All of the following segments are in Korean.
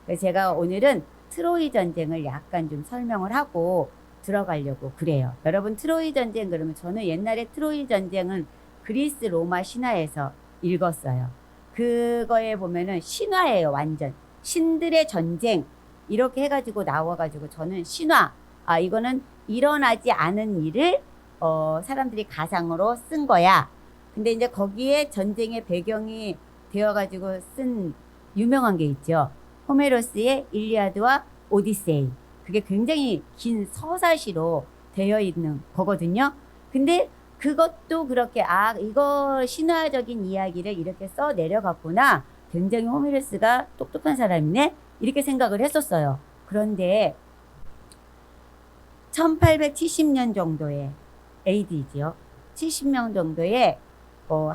그래서 제가 오늘은 트로이 전쟁을 약간 좀 설명을 하고 들어가려고 그래요. 여러분 트로이 전쟁 그러면 저는 옛날에 트로이 전쟁은 그리스 로마 신화에서 읽었어요. 그거에 보면은 신화예요. 완전 신들의 전쟁 이렇게 해가지고 나와가지고 저는 신화 이거는 일어나지 않은 일을 사람들이 가상으로 쓴 거야. 근데 이제 거기에 전쟁의 배경이 되어가지고 쓴 유명한 게 있죠. 호메로스의 일리아드와 오디세이. 그게 굉장히 긴 서사시로 되어 있는 거거든요. 근데 그것도 그렇게 이거 신화적인 이야기를 이렇게 써 내려갔구나. 굉장히 호메로스가 똑똑한 사람이네. 이렇게 생각을 했었어요. 그런데 1870년 정도에 AD지요. 70년 정도에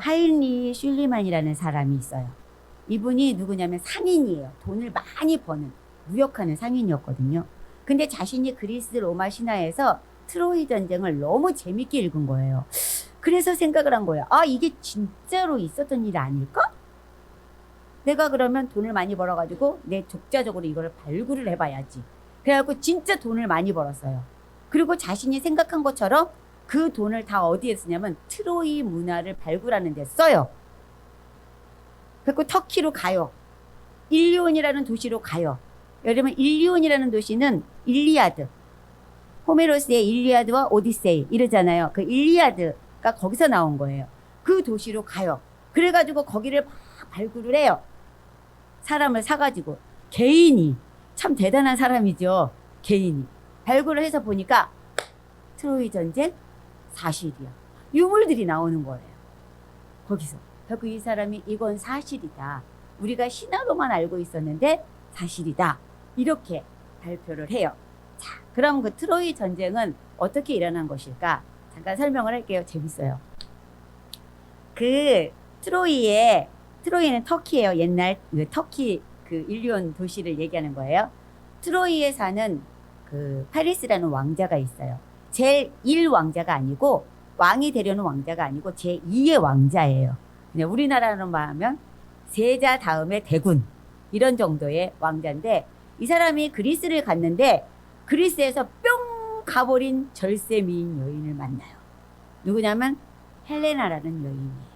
하인리 슐리만이라는 사람이 있어요. 이분이 누구냐면 상인이에요. 돈을 많이 버는 무역하는 상인이었거든요. 근데 자신이 그리스 로마 신화에서 트로이 전쟁을 너무 재밌게 읽은 거예요. 그래서 생각을 한 거예요. 이게 진짜로 있었던 일 아닐까? 내가 그러면 돈을 많이 벌어가지고 내 독자적으로 이걸 발굴을 해봐야지. 그래갖고 진짜 돈을 많이 벌었어요. 그리고 자신이 생각한 것처럼 그 돈을 다 어디에 쓰냐면 트로이 문화를 발굴하는 데 써요. 그리고 터키로 가요. 일리온이라는 도시로 가요. 여러분 일리온이라는 도시는 일리아드, 호메로스의 일리아드와 오디세이 이러잖아요. 그 일리아드가 거기서 나온 거예요. 그 도시로 가요. 그래가지고 거기를 막 발굴을 해요. 사람을 사가지고 개인이 참 대단한 사람이죠. 개인이 발굴을 해서 보니까 트로이 전쟁 사실이야. 유물들이 나오는 거예요. 거기서. 결국 이 사람이 이건 사실이다. 우리가 신화로만 알고 있었는데 사실이다. 이렇게 발표를 해요. 자, 그럼 그 트로이 전쟁은 어떻게 일어난 것일까? 잠깐 설명을 할게요. 재밌어요. 그 트로이는 터키예요. 옛날 그 터키 그 일리온 도시를 얘기하는 거예요. 트로이에 사는 그 파리스라는 왕자가 있어요. 제1 왕자가 아니고 왕이 되려는 왕자가 아니고 제2의 왕자예요. 그냥 우리나라로 말하면 세자 다음에 대군 이런 정도의 왕자인데 이 사람이 그리스를 갔는데 그리스에서 뿅 가버린 절세미인 여인을 만나요. 누구냐면 헬레나라는 여인이에요.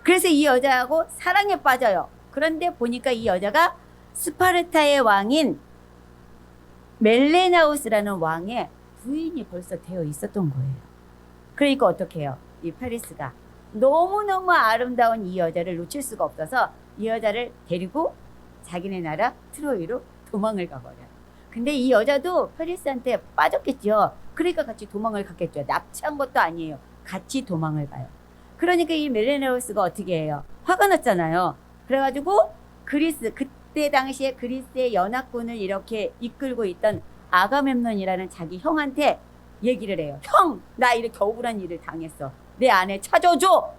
그래서 이 여자하고 사랑에 빠져요. 그런데 보니까 이 여자가 스파르타의 왕인 멜레나우스라는 왕의 부인이 벌써 되어 있었던 거예요. 그러니까 어떻게 해요? 이 파리스가 너무너무 아름다운 이 여자를 놓칠 수가 없어서 이 여자를 데리고 자기네 나라 트로이로 도망을 가버려요. 근데 이 여자도 파리스한테 빠졌겠죠. 그러니까 같이 도망을 갔겠죠. 납치한 것도 아니에요. 같이 도망을 가요. 그러니까 이 멜레나우스가 어떻게 해요? 화가 났잖아요. 그래가지고 그때 당시에 그리스의 연합군을 이렇게 이끌고 있던 아가멤논이라는 자기 형한테 얘기를 해요. 형, 나 이렇게 억울한 일을 당했어. 내 아내 찾아줘!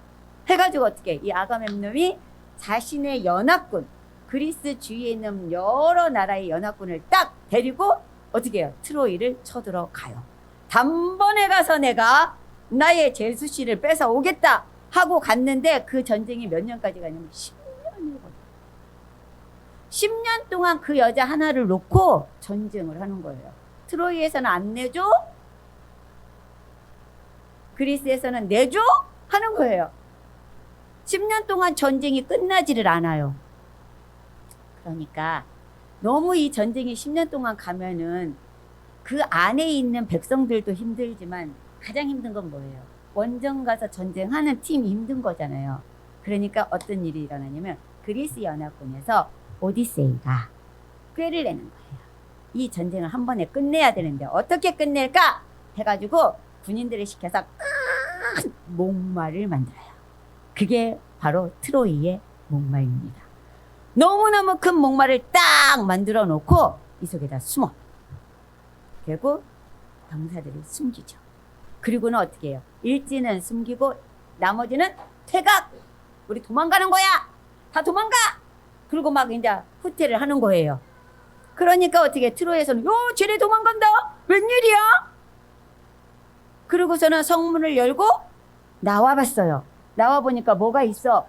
해가지고 어떻게 이 아가멤논이 자신의 연합군, 그리스 주위에 있는 여러 나라의 연합군을 딱 데리고 어떻게 해요? 트로이를 쳐들어가요. 단번에 가서 내가 나의 제수씨를 뺏어 오겠다 하고 갔는데 그 전쟁이 몇 년까지 가냐면 10년이 걸려요. 10년 동안 그 여자 하나를 놓고 전쟁을 하는 거예요. 트로이에서는 안 내줘? 그리스에서는 내줘? 하는 거예요. 10년 동안 전쟁이 끝나지를 않아요. 그러니까 너무 이 전쟁이 10년 동안 가면은 그 안에 있는 백성들도 힘들지만 가장 힘든 건 뭐예요? 원정 가서 전쟁하는 팀이 힘든 거잖아요. 그러니까 어떤 일이 일어나냐면 그리스 연합군에서 오디세이가 꾀를 내는 거예요. 이 전쟁을 한 번에 끝내야 되는데 어떻게 끝낼까? 해가지고 군인들을 시켜서 큰 목마를 만들어요. 그게 바로 트로이의 목마입니다. 너무너무 큰 목마를 딱 만들어 놓고 이 속에다 숨어. 결국 병사들이 숨기죠. 그리고는 어떻게 해요? 일진은 숨기고 나머지는 퇴각! 우리 도망가는 거야! 다 도망가! 그리고 막 이제 후퇴를 하는 거예요. 그러니까 어떻게 트로이에서는 쟤네 도망간다! 웬일이야? 그러고서는 성문을 열고 나와봤어요. 나와보니까 뭐가 있어?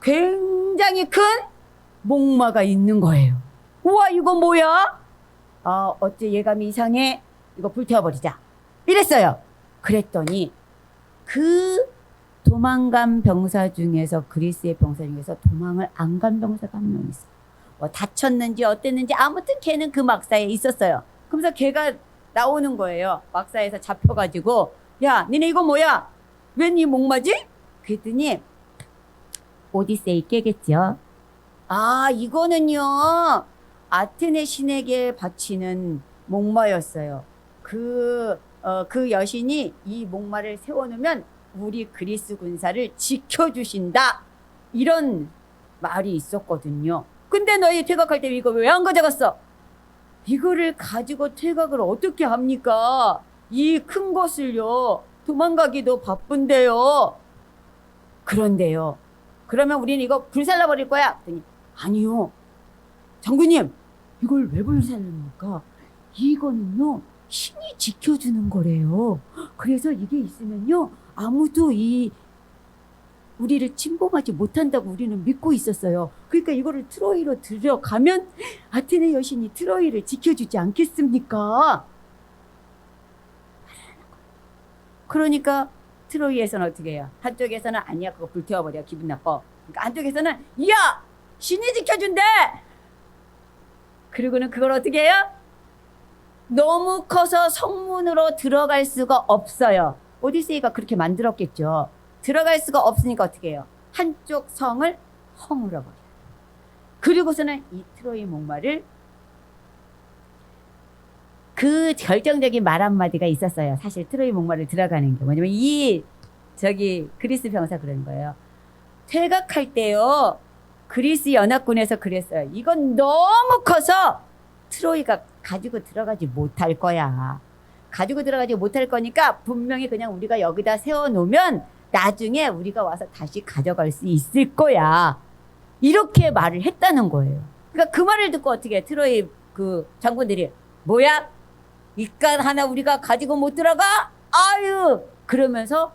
굉장히 큰 목마가 있는 거예요. 우와 이거 뭐야? 어째 예감이 이상해. 이거 불태워버리자. 이랬어요. 그랬더니 그 도망간 병사 중에서 그리스의 병사 중에서 도망을 안 간 병사가 한 명 있어요. 뭐 다쳤는지 어땠는지 아무튼 걔는 그 막사에 있었어요. 그러면서 걔가 나오는 거예요. 막사에서 잡혀가지고 야 니네 이거 뭐야? 웬 이 목마지? 그랬더니 오디세이 깨겠죠. 이거는요 아테네 신에게 바치는 목마였어요. 그 여신이 이 목마를 세워놓으면 우리 그리스 군사를 지켜주신다. 이런 말이 있었거든요. 근데 너희 퇴각할 때 이거 왜 안 가져갔어? 이거를 가지고 퇴각을 어떻게 합니까? 이 큰 것을요. 도망가기도 바쁜데요. 그런데요. 그러면 우리는 이거 불살라버릴 거야. 그랬더니 아니요. 장군님 이걸 왜 불살릅니까? 이거는요. 신이 지켜주는 거래요. 그래서 이게 있으면요. 아무도 우리를 침공하지 못한다고 우리는 믿고 있었어요. 그러니까 이거를 트로이로 들여가면 아테네 여신이 트로이를 지켜주지 않겠습니까? 그러니까 트로이에서는 어떻게 해요? 한쪽에서는 아니야 그거 불태워버려 기분 나빠. 그러니까 한쪽에서는 야 신이 지켜준대. 그리고는 그걸 어떻게 해요? 너무 커서 성문으로 들어갈 수가 없어요. 오디세이가 그렇게 만들었겠죠. 들어갈 수가 없으니까 어떻게 해요? 한쪽 성을 허물어버려요. 그리고서는 이 트로이 목마를 그 결정적인 말 한마디가 있었어요. 사실 트로이 목마를 들어가는 게 뭐냐면 그리스 병사 그러는 거예요. 퇴각할 때요. 그리스 연합군에서 그랬어요. 이건 너무 커서 트로이가 가지고 들어가지 못할 거야. 가지고 들어가지 못할 거니까 분명히 그냥 우리가 여기다 세워놓으면 나중에 우리가 와서 다시 가져갈 수 있을 거야. 이렇게 말을 했다는 거예요. 그러니까 그 말을 듣고 어떻게 해? 트로이 그 장군들이 뭐야? 이깟 하나 우리가 가지고 못 들어가? 아유! 그러면서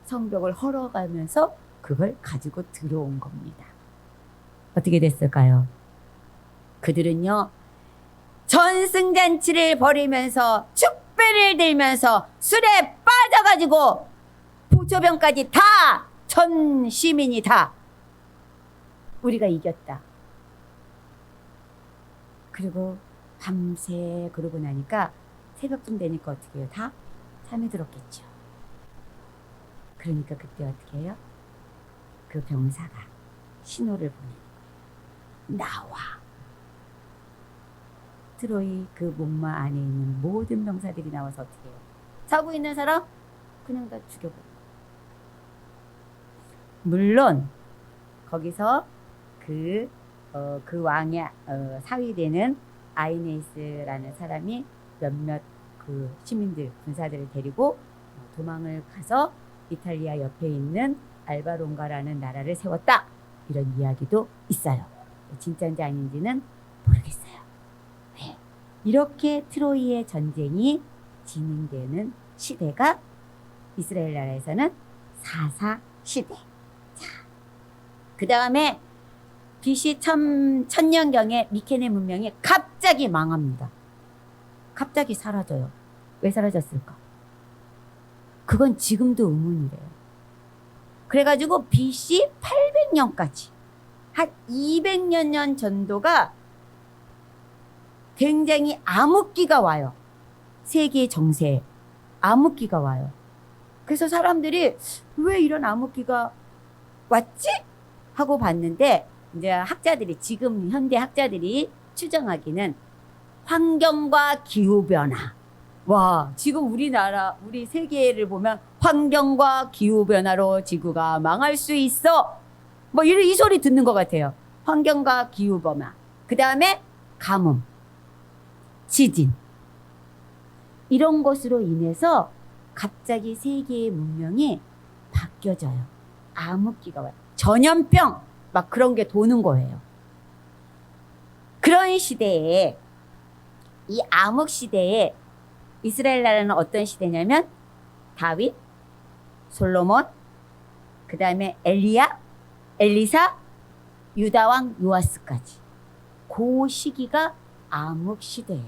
성벽을 헐어가면서 그걸 가지고 들어온 겁니다. 어떻게 됐을까요? 그들은요. 전승잔치를 벌이면서 축배를 들면서 술에 빠져가지고 보초병까지 다 전 시민이 다 우리가 이겼다. 그리고 밤새 그러고 나니까 새벽쯤 되니까 어떻게 해요? 다 잠이 들었겠죠. 그러니까 그때 어떻게 해요? 그 병사가 신호를 보내는 거예요. 나와. 트로이 그 목마 안에 있는 모든 병사들이 나와서 어떻게 해요? 자고 있는 사람 그냥 다 죽여버려. 물론 거기서 그 왕의 사위되는 아이네이스라는 사람이 몇몇 그 시민들 군사들을 데리고 도망을 가서 이탈리아 옆에 있는 알바론가라는 나라를 세웠다. 이런 이야기도 있어요. 진짜인지 아닌지는 모르겠어요. 네. 이렇게 트로이의 전쟁이 진행되는 시대가 이스라엘 나라에서는 사사 시대. 그 다음에 BC 1000년경에 미케네 문명이 갑자기 망합니다. 갑자기 사라져요. 왜 사라졌을까? 그건 지금도 의문이래요. 그래가지고 BC 800년까지 한 200년 정도가 굉장히 암흑기가 와요. 세계 정세에 암흑기가 와요. 그래서 사람들이 왜 이런 암흑기가 왔지? 하고 봤는데 이제 학자들이 지금 현대 학자들이 추정하기는 환경과 기후변화. 와, 지금 우리나라, 우리 세계를 보면 환경과 기후변화로 지구가 망할 수 있어. 뭐 이 소리 듣는 것 같아요. 환경과 기후변화. 그 다음에 가뭄, 지진. 이런 것으로 인해서 갑자기 세계의 문명이 바뀌어져요. 암흑기가 와요. 전염병 막 그런 게 도는 거예요. 그런 시대에 이 암흑 시대에 이스라엘 나라는 어떤 시대냐면 다윗, 솔로몬, 그 다음에 엘리야, 엘리사, 유다왕 요아스까지 그 시기가 암흑시대예요.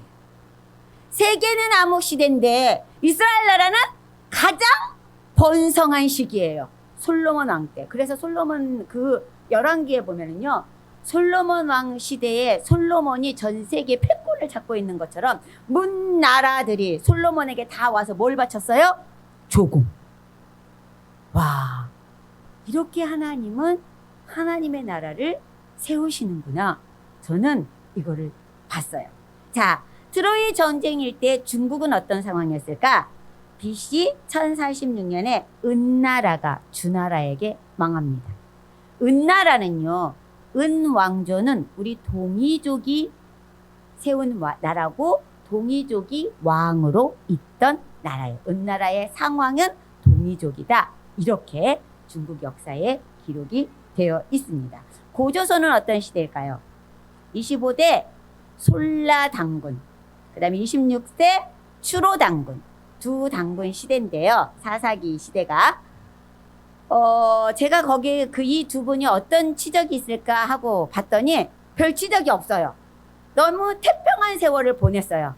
세계는 암흑시대인데 이스라엘 나라는 가장 번성한 시기예요. 솔로몬 왕 때. 그래서 솔로몬 그 열왕기에 보면은요. 솔로몬 왕 시대에 솔로몬이 전 세계 패권을 잡고 있는 것처럼 문 나라들이 솔로몬에게 다 와서 뭘 바쳤어요? 조공. 와, 이렇게 하나님은 하나님의 나라를 세우시는구나. 저는 이거를 봤어요. 자, 트로이 전쟁일 때 중국은 어떤 상황이었을까? BC 1046년에 은나라가 주나라에게 망합니다. 은나라는요. 은왕조는 우리 동이족이 세운 나라고 동이족이 왕으로 있던 나라예요. 은나라의 상왕은 동이족이다. 이렇게 중국 역사에 기록이 되어 있습니다. 고조선은 어떤 시대일까요? 25대 솔라당군, 그 다음에 26세 추로당군, 두 당군 시대인데요. 사사기 시대가. 제가 거기 이 두 분이 어떤 치적이 있을까 하고 봤더니 별 치적이 없어요. 너무 태평한 세월을 보냈어요.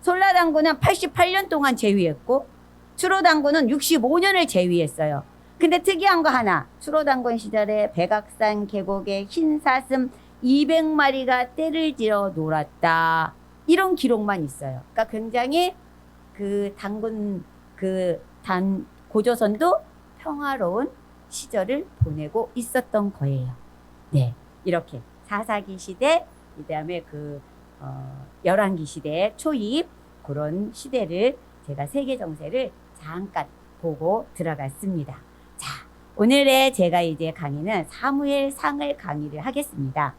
솔라당군은 88년 동안 재위했고 추로당군은 65년을 재위했어요. 근데 특이한 거 하나, 추로당군 시절에 백악산 계곡에 흰사슴 200마리가 떼를 지어 놀았다. 이런 기록만 있어요. 그러니까 굉장히 그 당군 고조선도 평화로운 시절을 보내고 있었던 거예요. 네, 이렇게 사사기 시대, 그다음에 열왕기 시대 초입 그런 시대를 제가 세계 정세를 잠깐 보고 들어갔습니다. 자, 오늘의 제가 이제 강의는 사무엘상을 강의를 하겠습니다.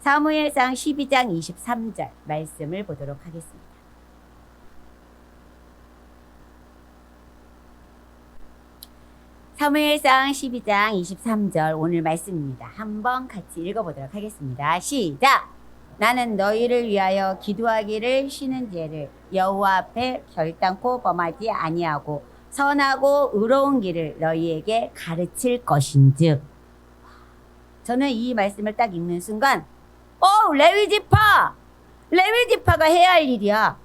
사무엘상 12장 23절 말씀을 보도록 하겠습니다. 사무엘상 12장 23절 오늘 말씀입니다. 한번 같이 읽어보도록 하겠습니다. 시작! 나는 너희를 위하여 기도하기를 쉬는 죄를 여호와 앞에 결단코 범하지 아니하고 선하고 의로운 길을 너희에게 가르칠 것인즉. 저는 이 말씀을 딱 읽는 순간 레위지파가 해야 할 일이야.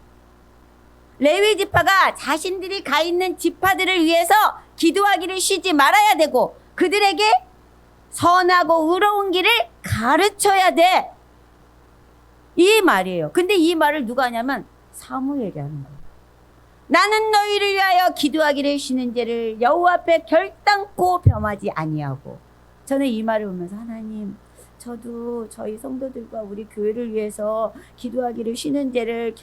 레위지파가 자신들이 가 있는 지파들을 위해서 기도하기를 쉬지 말아야 되고 그들에게 선하고 의로운 길을 가르쳐야 돼. 이 말이에요. 근데 이 말을 누가 하냐면 사무엘이 하는 거예요. 나는 너희를 위하여 기도하기를 쉬는 죄를 여호와 앞에 결단코 범하지 아니하고. 저는 이 말을 보면서 하나님, 저도 저희 성도들과 우리 교회를 위해서 기도하기를 쉬는 죄를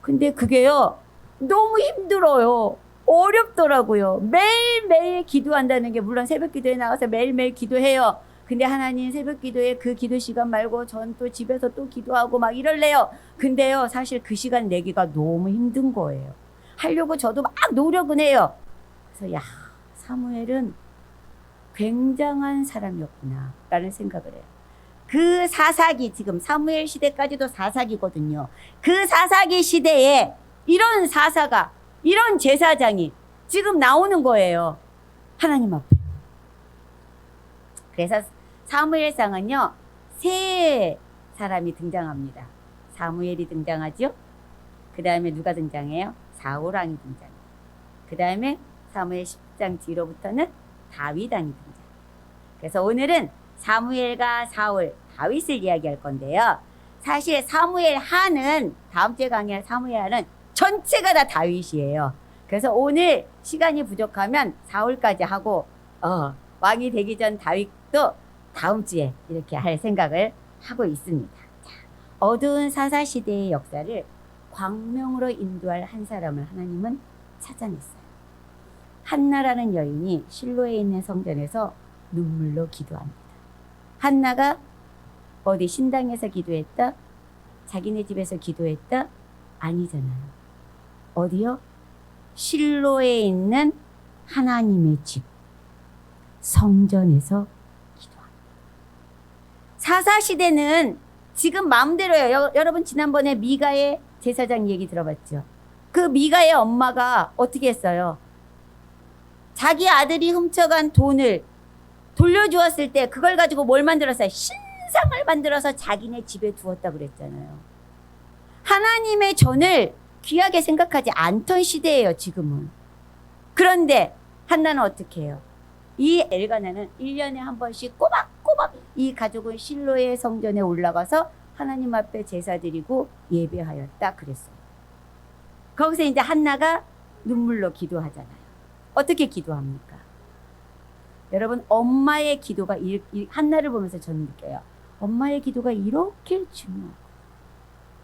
근데 그게요 너무 힘들어요. 어렵더라고요. 매일매일 기도한다는 게, 물론 새벽 기도에 나가서 매일매일 기도해요. 근데 하나님, 새벽 기도에 그 기도 시간 말고 전 또 집에서 또 기도하고 막 이럴래요. 근데요 사실 그 시간 내기가 너무 힘든 거예요. 하려고 저도 막 노력은 해요. 그래서 사무엘은 굉장한 사람이었구나 라는 생각을 해요. 그 사사기, 지금 사무엘 시대까지도 사사기거든요. 그 사사기 시대에 이런 사사가, 이런 제사장이 지금 나오는 거예요. 하나님 앞에. 그래서 사무엘상은요, 세 사람이 등장합니다. 사무엘이 등장하죠. 그 다음에 누가 등장해요? 사울왕이 등장해요. 그 다음에 사무엘 10장 뒤로부터는 다윗왕이 등장해요. 그래서 오늘은 사무엘과 사울, 다윗을 이야기할 건데요. 사실 사무엘 하는, 다음 주에 강의할 사무엘 하는 전체가 다 다윗이에요. 그래서 오늘 시간이 부족하면 사울까지 하고 왕이 되기 전 다윗도 다음 주에 이렇게 할 생각을 하고 있습니다. 자, 어두운 사사시대의 역사를 광명으로 인도할 한 사람을 하나님은 찾아냈어요. 한나라는 여인이 실로에 있는 성전에서 눈물로 기도합니다. 한나가 어디 신당에서 기도했다? 자기네 집에서 기도했다? 아니잖아요. 어디요? 실로에 있는 하나님의 집, 성전에서 기도합니다. 사사시대는 지금 마음대로예요. 여러분 지난번에 미가의 제사장 얘기 들어봤죠? 그 미가의 엄마가 어떻게 했어요? 자기 아들이 훔쳐간 돈을 돌려주었을 때 그걸 가지고 뭘 만들었어요? 신나게 산상을 만들어서 자기네 집에 두었다 그랬잖아요. 하나님의 전을 귀하게 생각하지 않던 시대예요, 지금은. 그런데 한나는 어떻게 해요? 이 엘가나는 1년에 한 번씩 꼬박꼬박 이 가족은 실로의 성전에 올라가서 하나님 앞에 제사 드리고 예배하였다 그랬어요. 거기서 이제 한나가 눈물로 기도하잖아요. 어떻게 기도합니까? 여러분, 엄마의 기도가 한나를 보면서 저는 느껴요. 엄마의 기도가 이렇게 중요하고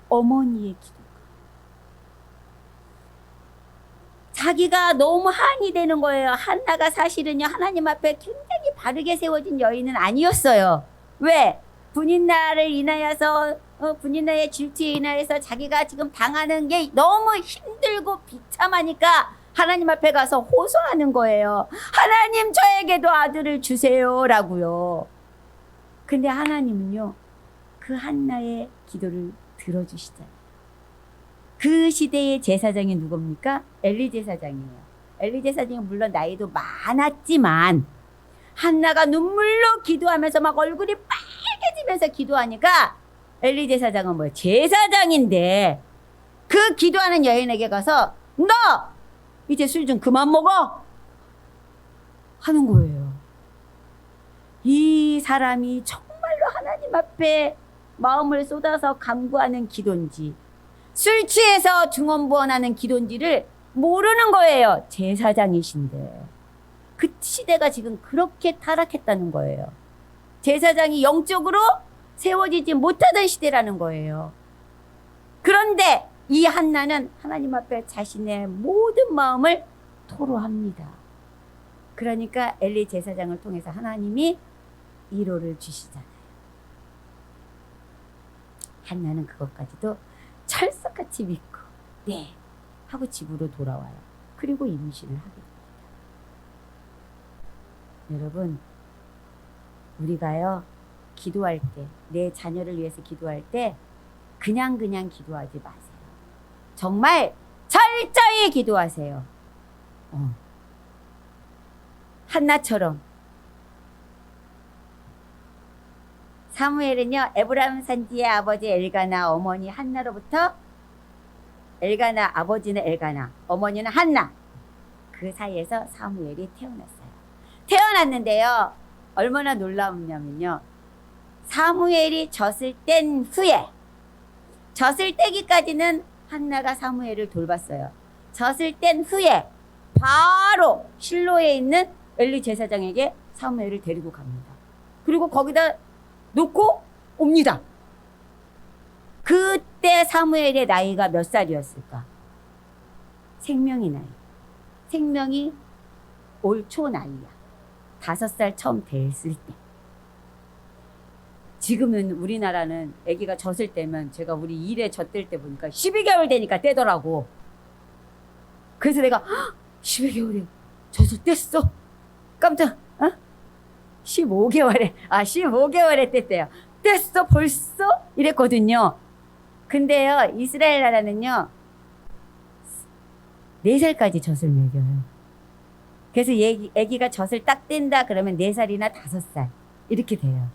어머니의 기도가 자기가 너무 한이 되는 거예요. 한나가 사실은요, 하나님 앞에 굉장히 바르게 세워진 여인은 아니었어요. 왜? 분인나를 인하여서 분인나의 질투에 인하여서 자기가 지금 당하는 게 너무 힘들고 비참하니까 하나님 앞에 가서 호소하는 거예요. 하나님, 저에게도 아들을 주세요 라고요. 근데 하나님은요, 그 한나의 기도를 들어주시잖아요. 그 시대의 제사장이 누굽니까? 엘리 제사장이에요. 엘리 제사장이 물론 나이도 많았지만 한나가 눈물로 기도하면서 막 얼굴이 빨개지면서 기도하니까 엘리 제사장은 뭐예요? 제사장인데 그 기도하는 여인에게 가서 너 이제 술 좀 그만 먹어 하는 거예요. 이 사람이 정말로 하나님 앞에 마음을 쏟아서 간구하는 기도인지 술 취해서 중언부언하는 기도인지를 모르는 거예요. 제사장이신데. 그 시대가 지금 그렇게 타락했다는 거예요. 제사장이 영적으로 세워지지 못하던 시대라는 거예요. 그런데 이 한나는 하나님 앞에 자신의 모든 마음을 토로합니다. 그러니까 엘리 제사장을 통해서 하나님이 위로를 주시잖아요. 한나는 그것까지도 철석같이 믿고 네 하고 집으로 돌아와요. 그리고 임신을 하게 됩니다. 여러분, 우리가요 기도할 때, 내 자녀를 위해서 기도할 때 그냥 기도하지 마세요. 정말 철저히 기도하세요. 한나처럼. 사무엘은요, 에브라임 산지의 아버지 엘가나, 어머니 한나로부터, 엘가나, 아버지는 엘가나, 어머니는 한나, 그 사이에서 사무엘이 태어났어요. 태어났는데요, 얼마나 놀라우냐면요, 사무엘이 젖을 뗀 후에, 젖을 떼기까지는 한나가 사무엘을 돌봤어요. 젖을 뗀 후에 바로 실로에 있는 엘리 제사장에게 사무엘을 데리고 갑니다. 그리고 거기다 놓고 옵니다. 그때 사무엘의 나이가 몇 살이었을까? 생명의 나이. 생명이 올 초 나이야. 5살 처음 됐을 때. 지금은 우리나라는 아기가 젖을 떼면, 제가 우리 일에 젖 뗄 때 보니까 12개월 되니까 떼더라고. 그래서 내가 12개월에 젖을 뗐어? 깜짝 15개월에 뗐대요. 뗐어 벌써? 이랬거든요. 근데요, 이스라엘 나라는요 4살까지 젖을 먹여요. 그래서 애기가 젖을 딱 뗀다 그러면 4살이나 5살 이렇게 돼요.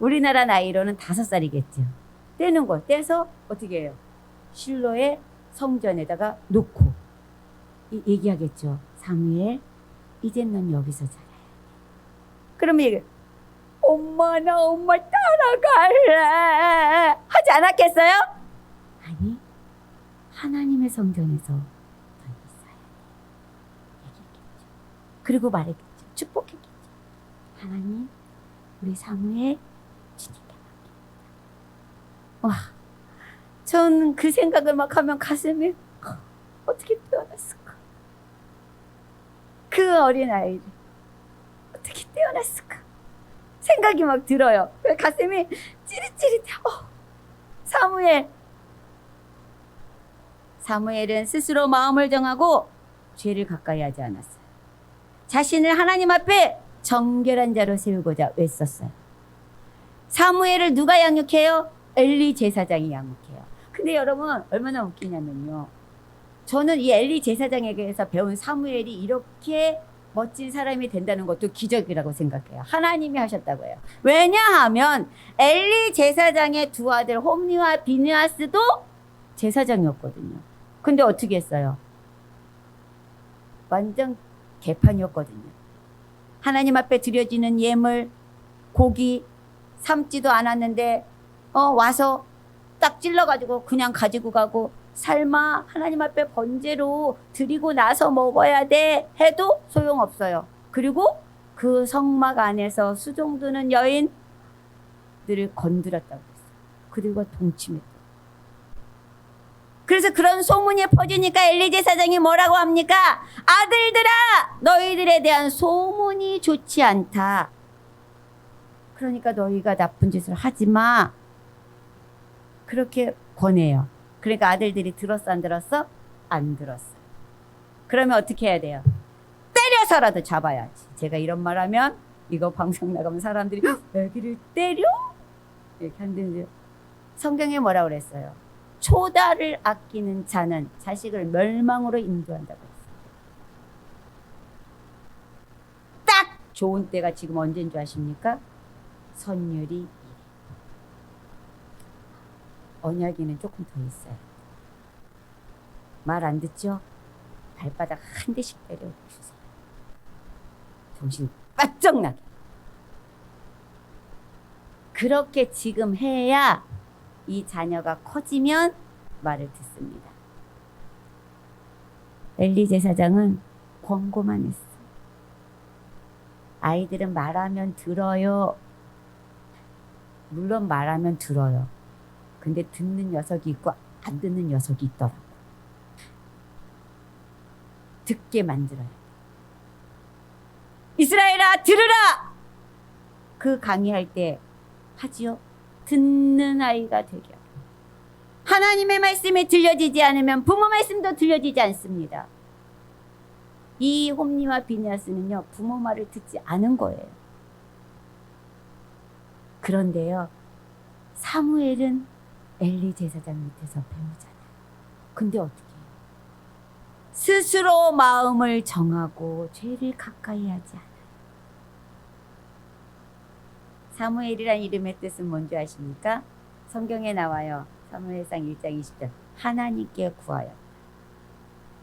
우리나라 나이로는 5살이겠죠. 떼는 거 떼서 어떻게 해요? 실로의 성전에다가 놓고 얘기하겠죠. 사무엘, 이젠 넌 여기서 자라. 그러면 얘기, 엄마, 나 엄마 따라갈래 하지 않았겠어요? 아니, 하나님의 성전에서 넌 있어야 돼. 얘기했겠죠. 그리고 말했겠죠. 축복했겠죠. 하나님, 우리 사무엘 주님께 맡깁니다. 와, 전 그 생각을 막 하면 가슴이 어떻게 태어났을까? 그 어린 아이를 어떻게 태어났을까? 생각이 막 들어요. 가슴이 찌릿찌릿해. 사무엘은 스스로 마음을 정하고 죄를 가까이 하지 않았어요. 자신을 하나님 앞에 정결한 자로 세우고자 애썼어요. 사무엘을 누가 양육해요? 엘리 제사장이 양육해요. 근데 여러분, 얼마나 웃기냐면요, 저는 이 엘리 제사장에게서 배운 사무엘이 이렇게 멋진 사람이 된다는 것도 기적이라고 생각해요. 하나님이 하셨다고 해요. 왜냐하면 엘리 제사장의 두 아들 홈니와 비느하스도 제사장이었거든요. 근데 어떻게 했어요? 완전 개판이었거든요. 하나님 앞에 드려지는 예물, 고기 삶지도 않았는데 와서 딱 찔러가지고 그냥 가지고 가고, 삶아 하나님 앞에 번제로 드리고 나서 먹어야 돼 해도 소용없어요. 그리고 그 성막 안에서 수종드는 여인들을 건드렸다고 했어요. 그들과 동침했다. 그래서 그런 소문이 퍼지니까 엘리 제사장이 뭐라고 합니까? 아들들아, 너희들에 대한 소문이 좋지 않다. 그러니까 너희가 나쁜 짓을 하지 마. 그렇게 권해요. 그러니까 아들들이 들었어, 안 들었어? 안 들었어. 그러면 어떻게 해야 돼요? 때려서라도 잡아야지. 제가 이런 말 하면 이거 방송 나가면 사람들이 애기를 때려? 이렇게 한다는데, 성경에 뭐라고 그랬어요? 초다를 아끼는 자는 자식을 멸망으로 인도한다고 했어요. 딱 좋은 때가 지금 언제인 줄 아십니까? 선율이 언약에는 조금 더 있어요. 말 안 듣죠? 발바닥 한 대씩 때려주세요. 정신 바짝 나게. 그렇게 지금 해야 이 자녀가 커지면 말을 듣습니다. 엘리 제사장은 권고만 했어. 아이들은 말하면 들어요. 물론 말하면 들어요. 근데 듣는 녀석이 있고 안 듣는 녀석이 있더라고. 듣게 만들어야 돼. 이스라엘아 들으라! 그 강의할 때 하지요. 듣는 아이가 되게 하라. 하나님의 말씀이 들려지지 않으면 부모 말씀도 들려지지 않습니다. 이 홈니와 비느하스는요, 부모 말을 듣지 않은 거예요. 그런데요, 사무엘은 엘리 제사장 밑에서 배우잖아요. 근데 어떻게 해요? 스스로 마음을 정하고 죄를 가까이 하지 않아요. 사무엘이란 이름의 뜻은 뭔지 아십니까? 성경에 나와요. 사무엘상 1장 20절. 하나님께 구하여.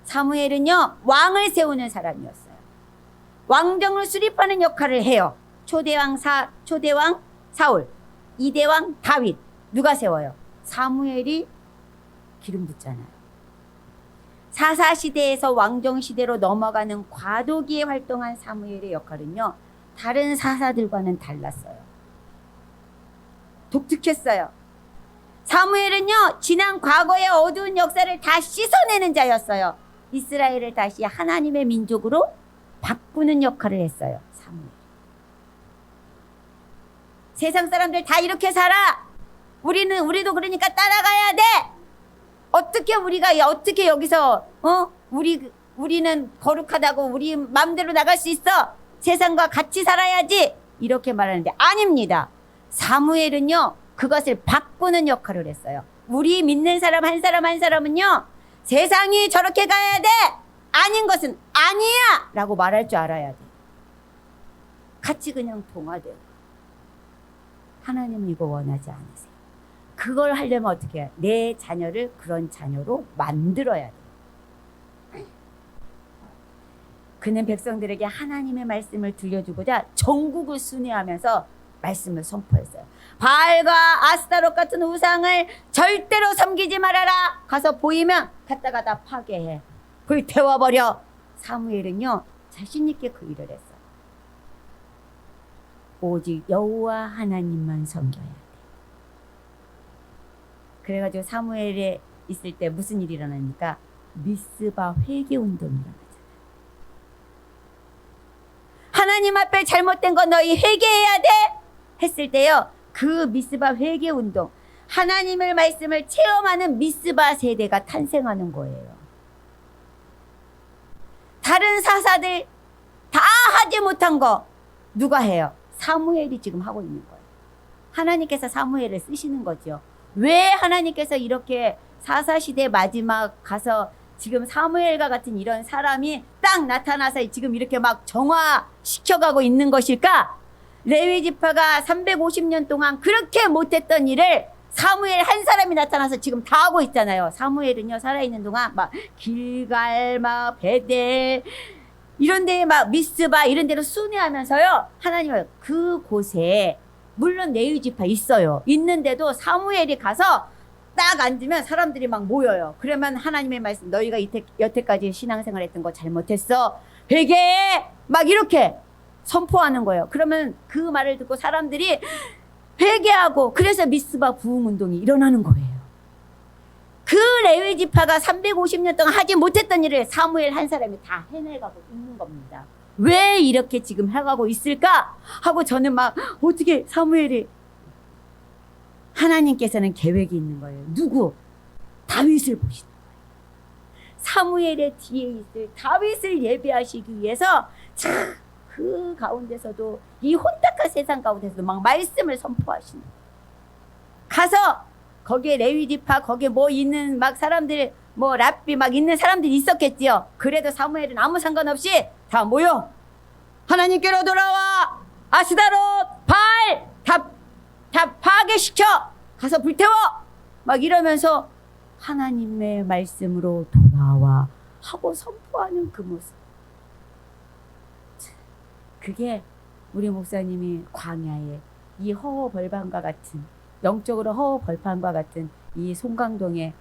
사무엘은요, 왕을 세우는 사람이었어요. 왕정을 수립하는 역할을 해요. 초대왕 사울, 2대왕 다윗. 누가 세워요? 사무엘이 기름 붓잖아요. 사사시대에서 왕정시대로 넘어가는 과도기에 활동한 사무엘의 역할은요, 다른 사사들과는 달랐어요. 독특했어요. 사무엘은요, 지난 과거의 어두운 역사를 다 씻어내는 자였어요. 이스라엘을 다시 하나님의 민족으로 바꾸는 역할을 했어요. 사무엘. 세상 사람들 다 이렇게 살아. 우리도 그러니까 따라가야 돼. 어떻게 여기서 우리는 거룩하다고 우리 마음대로 나갈 수 있어. 세상과 같이 살아야지. 이렇게 말하는데 아닙니다. 사무엘은요, 그것을 바꾸는 역할을 했어요. 우리 믿는 사람 한 사람은요, 세상이 저렇게 가야 돼. 아닌 것은 아니야 라고 말할 줄 알아야 돼. 같이 그냥 동화되고. 하나님은 이거 원하지 않으세요. 그걸 하려면 어떻게 해요? 내 자녀를 그런 자녀로 만들어야 돼요. 그는 백성들에게 하나님의 말씀을 들려주고자 전국을 순회하면서 말씀을 선포했어요. 바알과 아스타롯 같은 우상을 절대로 섬기지 말아라. 가서 보이면 갔다가 다 파괴해. 불태워버려. 사무엘은요, 자신 있게 그 일을 했어요. 오직 여호와 하나님만 섬겨야 돼. 그래가지고 사무엘에 있을 때 무슨 일이 일어납니까? 미스바 회개운동이 일어나잖아요. 하나님 앞에 잘못된 거 너희 회개해야 돼 했을 때요, 그 미스바 회개운동, 하나님의 말씀을 체험하는 미스바 세대가 탄생하는 거예요. 다른 사사들 다 하지 못한 거 누가 해요? 사무엘이 지금 하고 있는 거예요. 하나님께서 사무엘을 쓰시는 거죠. 왜 하나님께서 이렇게 사사시대 마지막 가서 지금 사무엘과 같은 이런 사람이 딱 딱 나타나서 지금 이렇게 막 정화시켜가고 있는 것일까? 레위 지파가 350년 동안 그렇게 못했던 일을 사무엘 한 사람이 나타나서 지금 다 하고 있잖아요. 사무엘은요, 살아있는 동안 막 길갈, 막 베델, 이런 데에 막 미스바 이런 데로 순회하면서요, 하나님은 그곳에 물론 레위 지파 있어요. 있는데도 사무엘이 가서 딱 앉으면 사람들이 막 모여요. 그러면 하나님의 말씀, 너희가 여태까지 신앙생활 했던 거 잘못했어, 회개해, 막 이렇게 선포하는 거예요. 그러면 그 말을 듣고 사람들이 회개하고, 그래서 미스바 부흥운동이 일어나는 거예요. 그 레위 지파가 350년 동안 하지 못했던 일을 사무엘 한 사람이 다 해내가고 있는 겁니다. 왜 이렇게 지금 해가고 있을까 하고 저는 막, 어떻게 사무엘이, 하나님께서는 계획이 있는 거예요. 누구? 다윗을 보시는 거예요. 사무엘의 뒤에 있을 다윗을 예배하시기 위해서 참 그 가운데서도, 이 혼탁한 세상 가운데서도 막 말씀을 선포하시는 거예요. 가서 거기에 레위 지파, 거기에 뭐 있는 막 사람들, 뭐 랍비 막 있는 사람들이 있었겠지요. 그래도 사무엘은 아무 상관없이 다 모여, 하나님께로 돌아와, 아스다롯, 바알 다 파괴시켜, 가서 불태워, 막 이러면서 하나님의 말씀으로 돌아와 하고 선포하는 그 모습. 그게 우리 목사님이 광야에 이 허허벌판과 같은, 영적으로 허허벌판과 같은 이 송강동에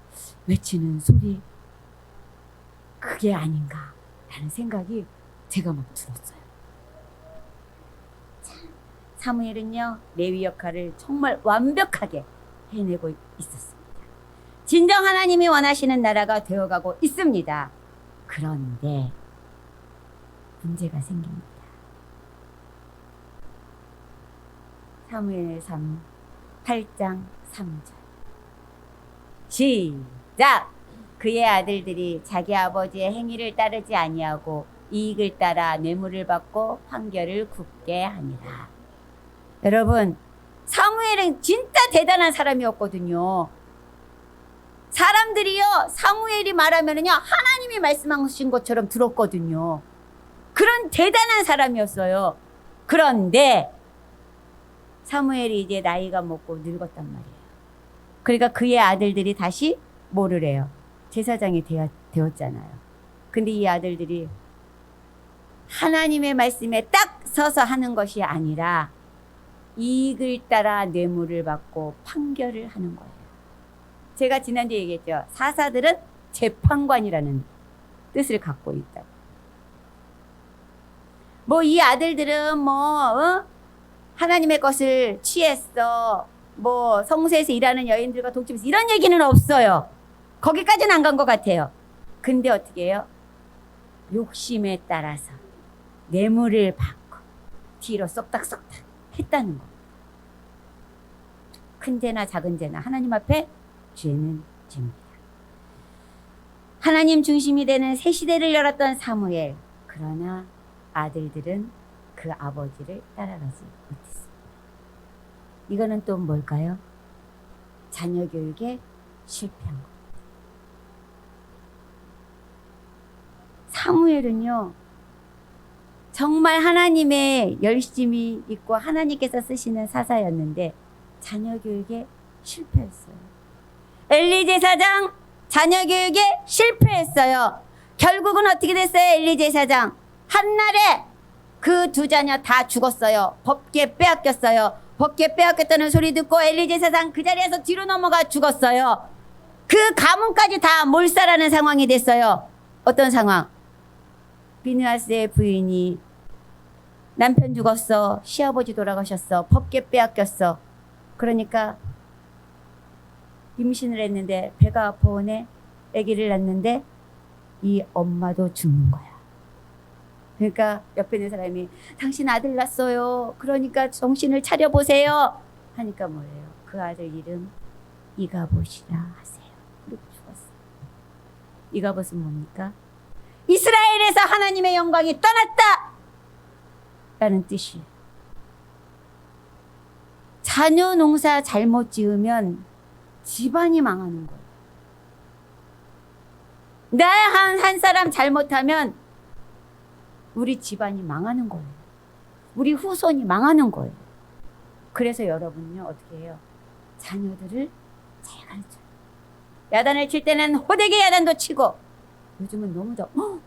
외치는 소리, 그게 아닌가라는 생각이 제가 막 들었어요. 사무엘은요, 레위 역할을 정말 완벽하게 해내고 있었습니다. 진정 하나님이 원하시는 나라가 되어가고 있습니다. 그런데 문제가 생깁니다. 사무엘 3, 8장 3절 시작! 그의 아들들이 자기 아버지의 행위를 따르지 아니하고 이익을 따라 뇌물을 받고 판결을 굽게 하니라. 여러분, 사무엘은 진짜 대단한 사람이었거든요. 사람들이요, 사무엘이 말하면은요, 하나님이 말씀하신 것처럼 들었거든요. 그런 대단한 사람이었어요. 그런데 사무엘이 이제 나이가 먹고 늙었단 말이에요. 그러니까 그의 아들들이 다시 뭐를 해요? 제사장이 되었잖아요. 근데 이 아들들이 하나님의 말씀에 딱 서서 하는 것이 아니라 이익을 따라 뇌물을 받고 판결을 하는 거예요. 제가 지난주에 얘기했죠. 사사들은 재판관이라는 뜻을 갖고 있다고. 뭐 이 아들들은 하나님의 것을 취했어, 뭐 성소에서 일하는 여인들과 독집해서, 이런 얘기는 없어요. 거기까지는 안 간 것 같아요. 근데 어떻게 해요? 욕심에 따라서 뇌물을 받고 뒤로 쏙닥쏙닥 했다는 거. 큰 죄나 작은 죄나 하나님 앞에 죄는 죄입니다. 하나님 중심이 되는 새 시대를 열었던 사무엘. 그러나 아들들은 그 아버지를 따라가지 못했습니다. 이거는 또 뭘까요? 자녀 교육에 실패한 겁니다. 사무엘은요, 정말 하나님의 열심이 있고 하나님께서 쓰시는 사사였는데 자녀 교육에 실패했어요. 엘리 제사장 자녀 교육에 실패했어요. 결국은 어떻게 됐어요? 엘리 제사장 한날에 그 두 자녀 다 죽었어요. 법궤 빼앗겼어요. 법궤 빼앗겼다는 소리 듣고 엘리 제사장 그 자리에서 뒤로 넘어가 죽었어요. 그 가문까지 다 몰살하는 상황이 됐어요. 어떤 상황? 비느하스의 부인이 남편 죽었어, 시아버지 돌아가셨어, 법궤 빼앗겼어. 그러니까 임신을 했는데 배가 아파오네. 아기를 낳는데 이 엄마도 죽는 거야. 그러니까 옆에 있는 사람이 당신 아들 낳았어요, 그러니까 정신을 차려보세요 하니까 뭐예요? 그 아들 이름 이가봇이라 하세요. 그리고 죽었어요. 이가봇은 뭡니까? 이스라엘에서 하나님의 영광이 떠났다 라는 뜻이에요. 자녀 농사 잘못 지으면 집안이 망하는 거예요. 나 한 사람 잘못하면 우리 집안이 망하는 거예요. 우리 후손이 망하는 거예요. 그래서 여러분요, 어떻게 해요? 자녀들을 잘 가르쳐요. 야단을 칠 때는 호되게 야단도 치고, 요즘은 너무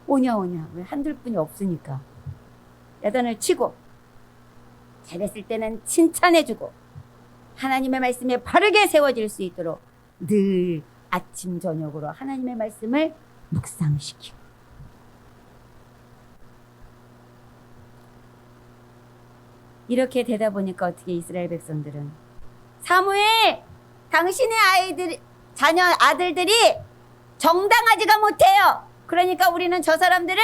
오냐 왜 한둘 뿐이 없으니까 야단을 치고, 잘했을 때는 칭찬해주고, 하나님의 말씀에 바르게 세워질 수 있도록 늘 아침 저녁으로 하나님의 말씀을 묵상시키고, 이렇게 되다 보니까 어떻게 이스라엘 백성들은, 사무엘, 당신의 아들들이 정당하지가 못해요. 그러니까 우리는 저 사람들을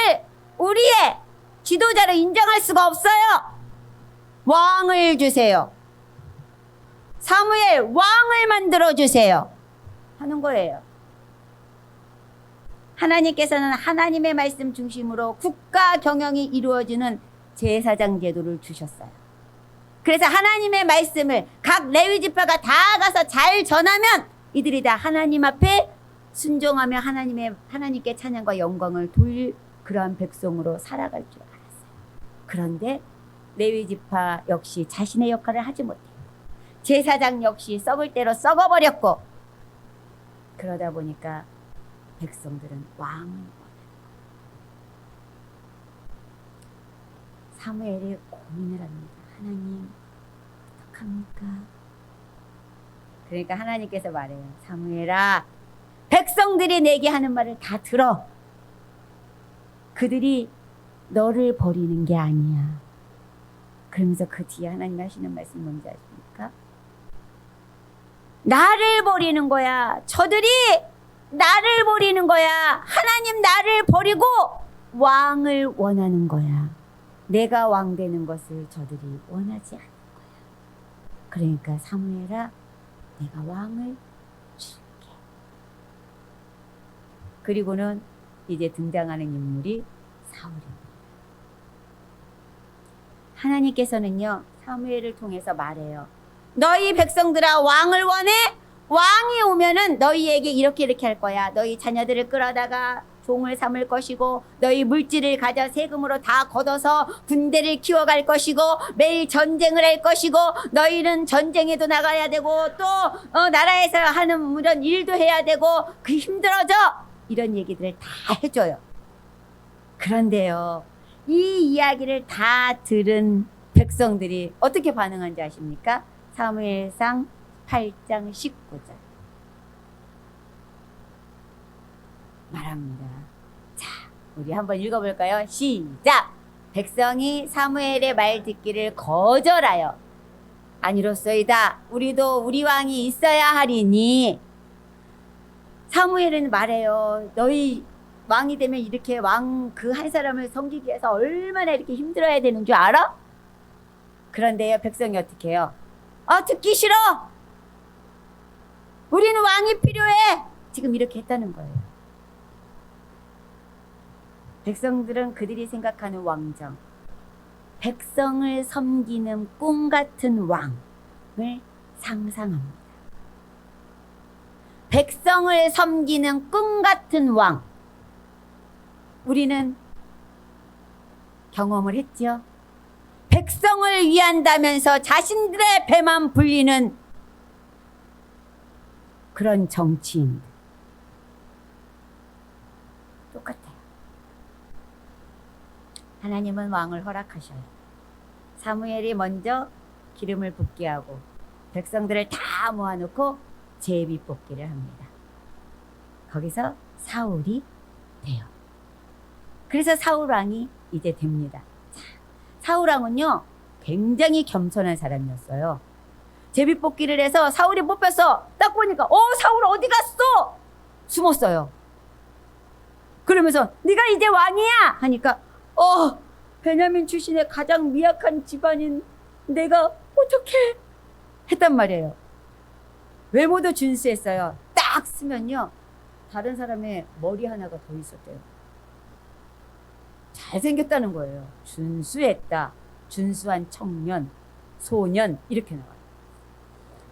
우리의 지도자로 인정할 수가 없어요. 왕을 주세요. 사무엘, 왕을 만들어 주세요. 하는 거예요. 하나님께서는 하나님의 말씀 중심으로 국가 경영이 이루어지는 제사장 제도를 주셨어요. 그래서 하나님의 말씀을 각 레위 지파가 다 가서 잘 전하면 이들이 다 하나님 앞에 순종하며 하나님께 찬양과 영광을 돌릴 그러한 백성으로 살아갈 줄 알았어요. 그런데 레위 지파 역시 자신의 역할을 하지 못해요. 제사장 역시 썩을 대로 썩어버렸고, 그러다 보니까 백성들은 왕을 원하는 거예요. 사무엘이 고민을 합니다. 하나님, 어떡합니까? 그러니까 하나님께서 말해요. 사무엘아, 백성들이 내게 하는 말을 다 들어. 그들이 너를 버리는 게 아니야. 그러면서 그 뒤에 하나님 하시는 말씀 뭔지 아십니까? 나를 버리는 거야. 저들이 나를 버리는 거야. 하나님 나를 버리고 왕을 원하는 거야. 내가 왕 되는 것을 저들이 원하지 않는 거야. 그러니까 사무엘아, 내가 왕을 줄게. 그리고는 이제 등장하는 인물이 사울입니다. 하나님께서는요, 사무엘을 통해서 말해요. 너희 백성들아, 왕을 원해? 왕이 오면은 너희에게 이렇게 할 거야. 너희 자녀들을 끌어다가 종을 삼을 것이고, 너희 물질을 가져 세금으로 다 걷어서 군대를 키워갈 것이고, 매일 전쟁을 할 것이고, 너희는 전쟁에도 나가야 되고, 또 나라에서 하는 이런 일도 해야 되고, 그 힘들어져. 이런 얘기들을 다 해줘요. 그런데요, 이 이야기를 다 들은 백성들이 어떻게 반응한지 아십니까? 사무엘상 8장 19절 말합니다. 자, 우리 한번 읽어볼까요? 시작! 백성이 사무엘의 말 듣기를 거절하여 아니로소이다. 우리도 우리 왕이 있어야 하리니. 사무엘은 말해요. 너희 왕이 되면 이렇게 왕 그 한 사람을 섬기기 위해서 얼마나 이렇게 힘들어야 되는 줄 알아? 그런데요, 백성이 어떻게 해요? 듣기 싫어. 우리는 왕이 필요해. 지금 이렇게 했다는 거예요. 백성들은 그들이 생각하는 왕정, 백성을 섬기는 꿈 같은 왕을 상상합니다. 백성을 섬기는 꿈 같은 왕. 우리는 경험을 했죠. 백성을 위한다면서 자신들의 배만 불리는 그런 정치인. 똑같아요. 하나님은 왕을 허락하셔요. 사무엘이 먼저 기름을 붓게 하고 백성들을 다 모아놓고 제비 뽑기를 합니다. 거기서 사울이 돼요. 그래서 사울 왕이 이제 됩니다. 자, 사울 왕은요, 굉장히 겸손한 사람이었어요. 제비 뽑기를 해서 사울이 뽑혔어. 딱 보니까 사울 어디 갔어? 숨었어요. 그러면서 네가 이제 왕이야 하니까 베냐민 출신의 가장 미약한 집안인 내가 어떻게 했단 말이에요. 외모도 준수했어요. 딱 쓰면요, 다른 사람의 머리 하나가 더 있었대요. 잘생겼다는 거예요. 준수했다. 준수한 청년, 소년, 이렇게 나와요.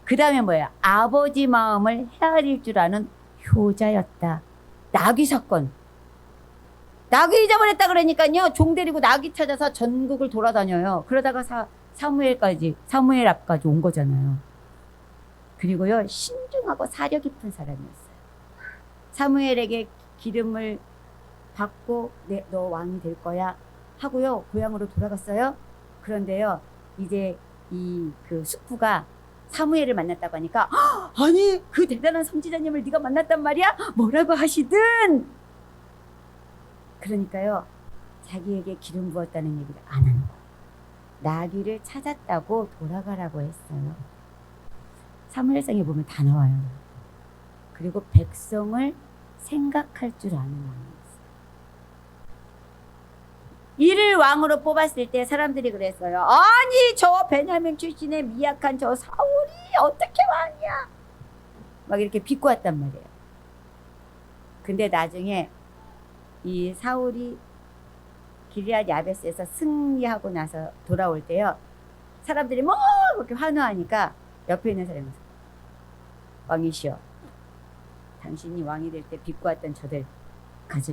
그 다음에 뭐예요? 아버지 마음을 헤아릴 줄 아는 효자였다. 나귀 사건 나귀 잊어버렸다 그러니까요. 종 데리고 나귀 찾아서 전국을 돌아다녀요. 그러다가 사무엘 앞까지 온 거잖아요. 그리고요, 신중하고 사려 깊은 사람이었어요. 사무엘에게 기름을 받고 너 왕이 될 거야 하고요, 고향으로 돌아갔어요. 그런데요, 이제 그 숙부가 사무엘을 만났다고 하니까, 아니 그 대단한 선지자님을 네가 만났단 말이야? 뭐라고 하시든. 그러니까요, 자기에게 기름 부었다는 얘기를 안 하는 거예요. 나귀를 찾았다고 돌아가라고 했어요. 사무엘상에 보면 다 나와요. 그리고 백성을 생각할 줄 아는 왕이었어요. 이를 왕으로 뽑았을 때 사람들이 그랬어요. 아니 저 베냐민 출신의 미약한 저 사울이 어떻게 왕이야? 막 이렇게 비꼬았단 말이에요. 근데 나중에 이 사울이 길리앗 야베스에서 승리하고 나서 돌아올 때요, 사람들이 뭐 그렇게 환호하니까 옆에 있는 사람이 왕이시여, 당신이 왕이 될 때 비꼬았던 저들 가져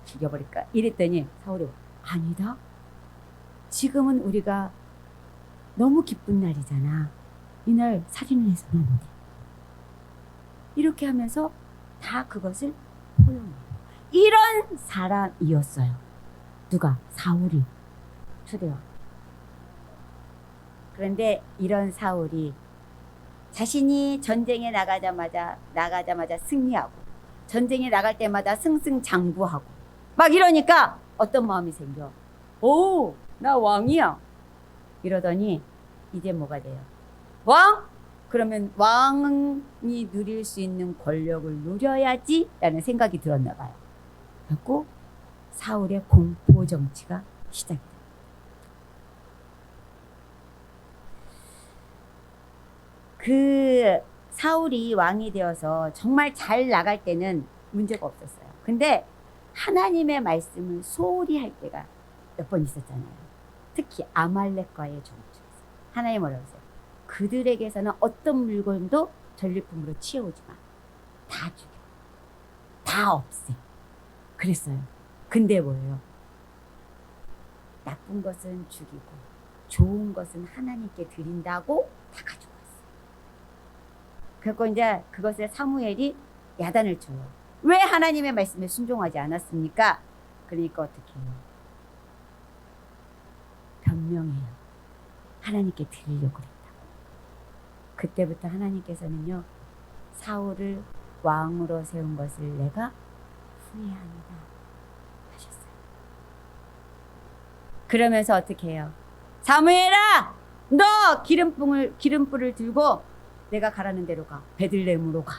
죽여버릴까? 이랬더니 사울이 아니다. 지금은 우리가 너무 기쁜 날이잖아. 이날 살인을 해서는 안 돼. 이렇게 하면서 다 그것을 포용해요. 이런 사람이었어요. 누가? 사울이. 초대왕. 그런데 이런 사울이 자신이 전쟁에 나가자마자 승리하고, 전쟁에 나갈 때마다 승승장구하고 막 이러니까 어떤 마음이 생겨? 오, 나 왕이야. 이러더니 이제 뭐가 돼요? 왕? 그러면 왕이 누릴 수 있는 권력을 누려야지 라는 생각이 들었나 봐요. 그래서 사울의 공포 정치가 시작돼요. 그 사울이 왕이 되어서 정말 잘 나갈 때는 문제가 없었어요. 근데 하나님의 말씀을 소홀히 할 때가 몇 번 있었잖아요. 특히 아말렉과의 전투에서 하나님 뭐라고 했어요? 그들에게서는 어떤 물건도 전리품으로 취해오지 마. 다 죽여. 다 없애. 그랬어요. 근데 뭐예요? 나쁜 것은 죽이고 좋은 것은 하나님께 드린다고 다 가지고 왔어요. 그래서 이제 그것에 사무엘이 야단을 쳐요. 왜 하나님의 말씀에 순종하지 않았습니까? 그러니까 어떻게 해요? 변명해요. 하나님께 드리려고 그랬다고. 그때부터 하나님께서는요, 사울을 왕으로 세운 것을 내가 후회합니다 하셨어요. 그러면서 어떻게 해요? 사무엘아, 너 기름불을 들고 내가 가라는 대로 가. 베들레헴으로 가.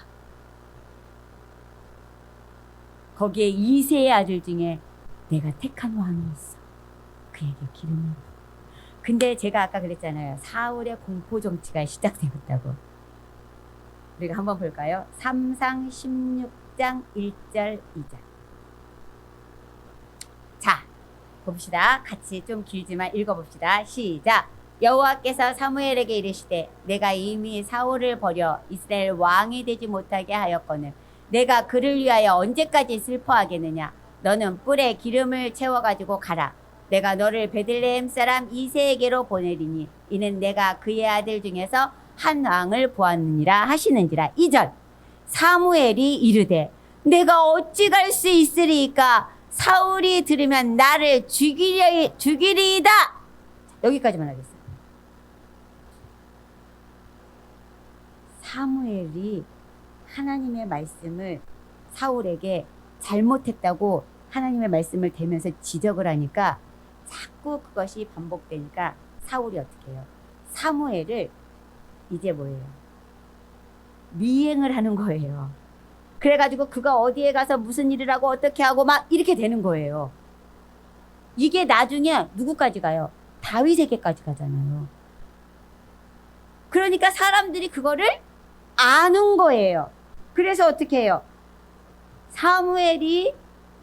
거기에 이새의 아들 중에 내가 택한 왕이 있어. 그에게 기름을. 근데 제가 아까 그랬잖아요. 사울의 공포 정치가 시작되었다고. 우리가 한번 볼까요? 3상 16장 1절 2절. 자, 봅시다. 같이 좀 길지만 읽어봅시다. 시작. 여호와께서 사무엘에게 이르시되 내가 이미 사울을 버려 이스라엘 왕이 되지 못하게 하였거늘 내가 그를 위하여 언제까지 슬퍼하겠느냐. 너는 뿔에 기름을 채워가지고 가라. 내가 너를 베들레헴 사람 이새에게로 보내리니 이는 내가 그의 아들 중에서 한 왕을 보았느니라 하시는지라. 2절. 사무엘이 이르되 내가 어찌 갈 수 있으리까? 사울이 들으면 나를 죽이리이다. 여기까지만 하겠습니다. 사무엘이 하나님의 말씀을 사울에게 잘못했다고 하나님의 말씀을 대면서 지적을 하니까 자꾸 그것이 반복되니까 사울이 어떻게 해요? 사무엘을 이제 뭐예요? 미행을 하는 거예요. 그래가지고 그가 어디에 가서 무슨 일을 하고 어떻게 하고 막 이렇게 되는 거예요. 이게 나중에 누구까지 가요? 다윗에게까지 가잖아요. 그러니까 사람들이 그거를 아는 거예요. 그래서 어떻게 해요? 사무엘이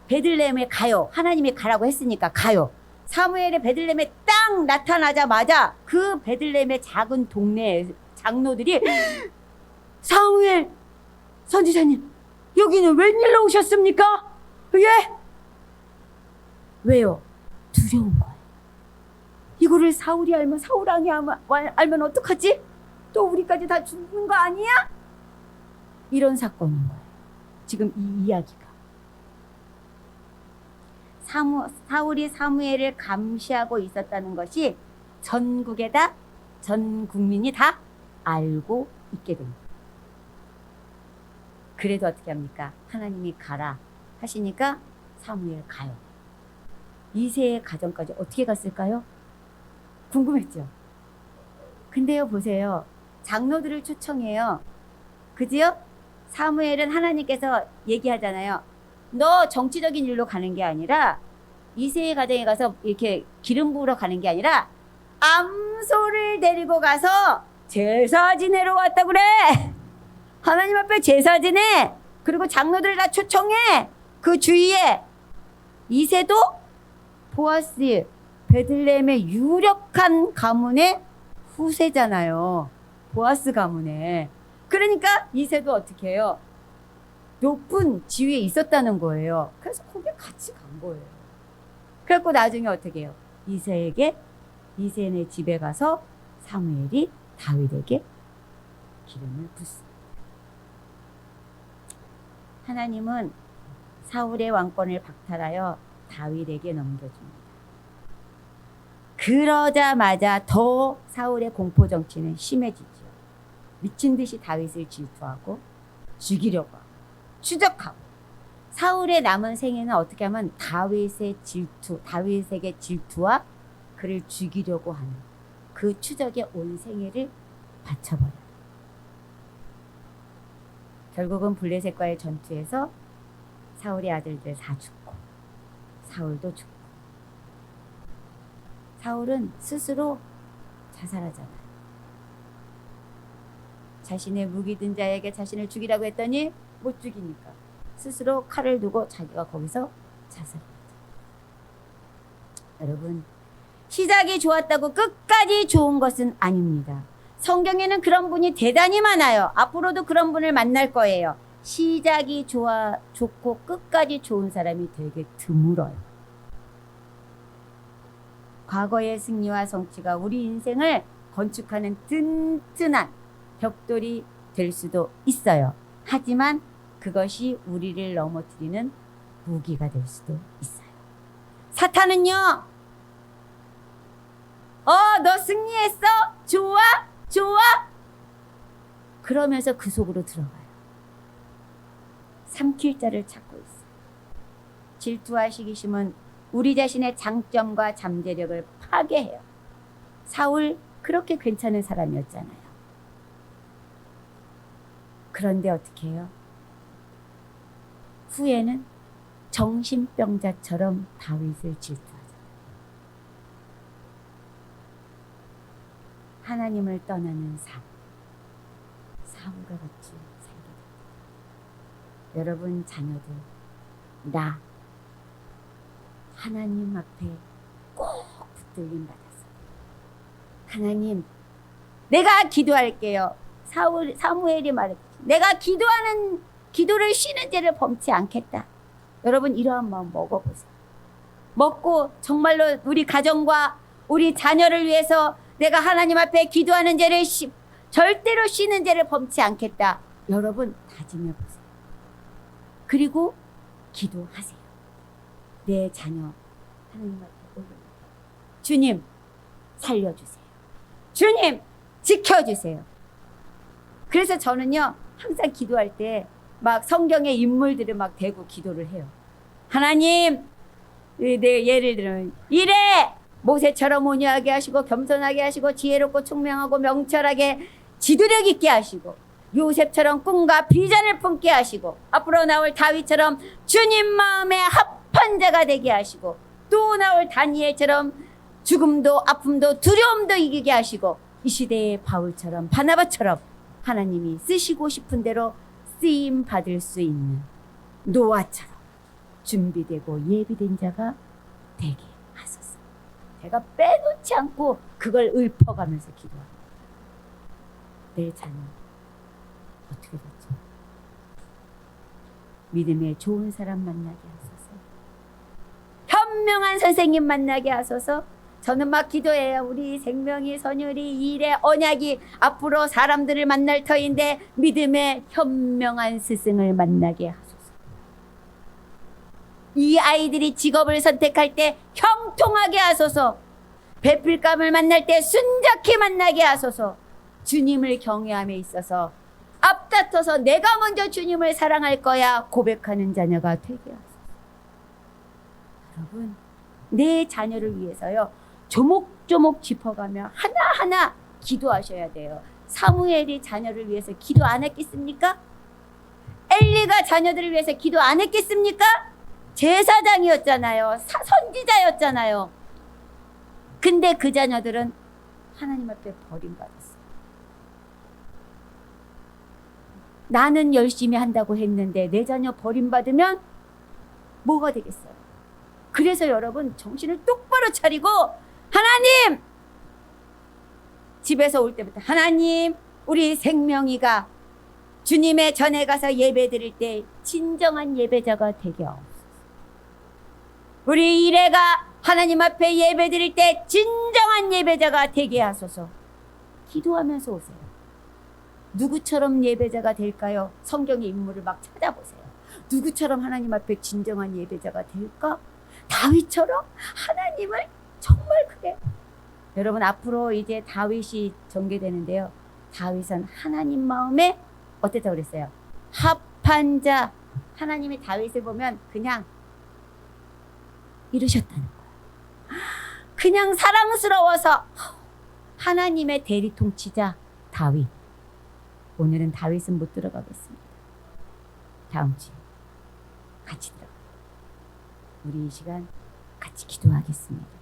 베들레헴에 가요. 하나님이 가라고 했으니까 가요. 사무엘이 베들레헴에 딱 나타나자마자 그 베들레헴의 작은 동네 장로들이 사무엘 선지자님, 여기는 웬일로 오셨습니까? 예? 왜요? 두려운 거예요. 이거를 사울이 알면, 사울 왕이 알면 어떡하지? 또 우리까지 다 죽는 거 아니야? 이런 사건인 거예요. 지금 이 이야기가. 사울이 사무엘을 감시하고 있었다는 것이 전국에다, 전 국민이 다 알고 있게 됩니다. 그래도 어떻게 합니까? 하나님이 가라 하시니까 사무엘 가요. 이새의 가정까지 어떻게 갔을까요? 궁금했죠? 근데요, 보세요. 장로들을 초청해요. 그지요? 사무엘은 하나님께서 얘기하잖아요. 너 정치적인 일로 가는 게 아니라, 이새의 가정에 가서 이렇게 기름 부으러 가는 게 아니라 암소를 데리고 가서 제사 지내러 왔다 그래. 하나님 앞에 제사 지내. 그리고 장로들 다 초청해. 그 주위에. 이새도 보아스, 베들레헴의 유력한 가문의 후세잖아요. 보아스 가문에. 그러니까 이새도 어떻게 해요? 높은 지위에 있었다는 거예요. 그래서 거기에 같이 간 거예요. 그래갖고 나중에 어떻게 해요? 이새네 집에 가서 사무엘이 다윗에게 기름을 붓습니다. 하나님은 사울의 왕권을 박탈하여 다윗에게 넘겨줍니다. 그러자마자 더 사울의 공포 정치는 심해지죠. 미친 듯이 다윗을 질투하고 죽이려고 하고 추적하고, 사울의 남은 생애는 어떻게 하면 다윗에게 질투와 그를 죽이려고 하는 그 추적에 온 생애를 바쳐버려요. 결국은 블레셋과의 전투에서 사울의 아들들 다 죽고 사울도 죽고, 사울은 스스로 자살하잖아요. 자신의 무기 든 자에게 자신을 죽이라고 했더니 못 죽이니까 스스로 칼을 두고 자기가 거기서 자살합니다. 여러분, 시작이 좋았다고 끝까지 좋은 것은 아닙니다. 성경에는 그런 분이 대단히 많아요. 앞으로도 그런 분을 만날 거예요. 시작이 좋고 끝까지 좋은 사람이 되게 드물어요. 과거의 승리와 성취가 우리 인생을 건축하는 튼튼한 벽돌이 될 수도 있어요. 하지만 그것이 우리를 넘어뜨리는 무기가 될 수도 있어요. 사탄은요, 너 승리했어? 좋아? 좋아? 그러면서 그 속으로 들어가요. 삼킬 자를 찾고 있어요. 질투와 시기심은 우리 자신의 장점과 잠재력을 파괴해요. 사울 그렇게 괜찮은 사람이었잖아요. 그런데 어떻게 해요? 후에는 정신병자처럼 다윗을 질투하잖아요. 하나님을 떠나는 삶, 사울과 같이 살게 됩니다. 여러분 자녀들, 나 하나님 앞에 꼭 붙들림 받았어요. 하나님, 내가 기도할게요. 사무엘이 말했지. 내가 기도를 쉬는 죄를 범치 않겠다. 여러분 이러한 마음 먹어보세요. 먹고 정말로 우리 가정과 우리 자녀를 위해서 내가 하나님 앞에 기도하는 죄를 절대로 쉬는 죄를 범치 않겠다. 여러분 다짐해보세요. 그리고 기도하세요. 내 자녀 하나님 앞에 올려놓고, 주님 살려주세요. 주님 지켜주세요. 그래서 저는요 항상 기도할 때 막 성경의 인물들을 막 대고 기도를 해요. 하나님, 내 예를 들면 이래 모세처럼 온유하게 하시고 겸손하게 하시고 지혜롭고 총명하고 명철하게 지도력 있게 하시고, 요셉처럼 꿈과 비전을 품게 하시고, 앞으로 나올 다윗처럼 주님 마음에 합한 자가 되게 하시고, 또 나올 다니엘처럼 죽음도 아픔도 두려움도 이기게 하시고, 이 시대의 바울처럼 바나바처럼 하나님이 쓰시고 싶은 대로 쓰임 받을 수 있는 노아처럼 준비되고 예비된 자가 되게 하소서. 제가 빼놓지 않고 그걸 읊어가면서 기도합니다. 내 자녀 어떻게 됐죠? 믿음의 좋은 사람 만나게 하소서. 현명한 선생님 만나게 하소서. 저는 막 기도해요. 우리 생명이, 선율이, 일의 언약이 앞으로 사람들을 만날 터인데 믿음의 현명한 스승을 만나게 하소서. 이 아이들이 직업을 선택할 때 형통하게 하소서. 배필감을 만날 때 순잡히 만나게 하소서. 주님을 경외함에 있어서 앞다퉈서 내가 먼저 주님을 사랑할 거야 고백하는 자녀가 되게 하소서. 여러분, 내 자녀를 위해서요, 조목조목 짚어가며 하나하나 기도하셔야 돼요. 사무엘이 자녀를 위해서 기도 안 했겠습니까? 엘리가 자녀들을 위해서 기도 안 했겠습니까? 제사장이었잖아요. 선지자였잖아요. 근데 그 자녀들은 하나님 앞에 버림받았어요. 나는 열심히 한다고 했는데 내 자녀 버림받으면 뭐가 되겠어요? 그래서 여러분, 정신을 똑바로 차리고, 하나님! 집에서 올 때부터 하나님, 우리 생명이가 주님의 전에 가서 예배 드릴 때 진정한 예배자가 되게 하옵소서. 우리 일해가 하나님 앞에 예배 드릴 때 진정한 예배자가 되게 하소서. 기도하면서 오세요. 누구처럼 예배자가 될까요? 성경의 인물을 막 찾아보세요. 누구처럼 하나님 앞에 진정한 예배자가 될까? 다윗처럼 하나님을 정말 크게. 여러분, 앞으로 이제 다윗이 전개되는데요. 다윗은 하나님 마음에 어땠다고 그랬어요? 합한 자. 하나님이 다윗을 보면 그냥 이러셨다는 거예요. 그냥 사랑스러워서 하나님의 대리 통치자 다윗. 오늘은 다윗은 못 들어가겠습니다. 다음 주에 같이 들어가요. 우리 이 시간 같이 기도하겠습니다.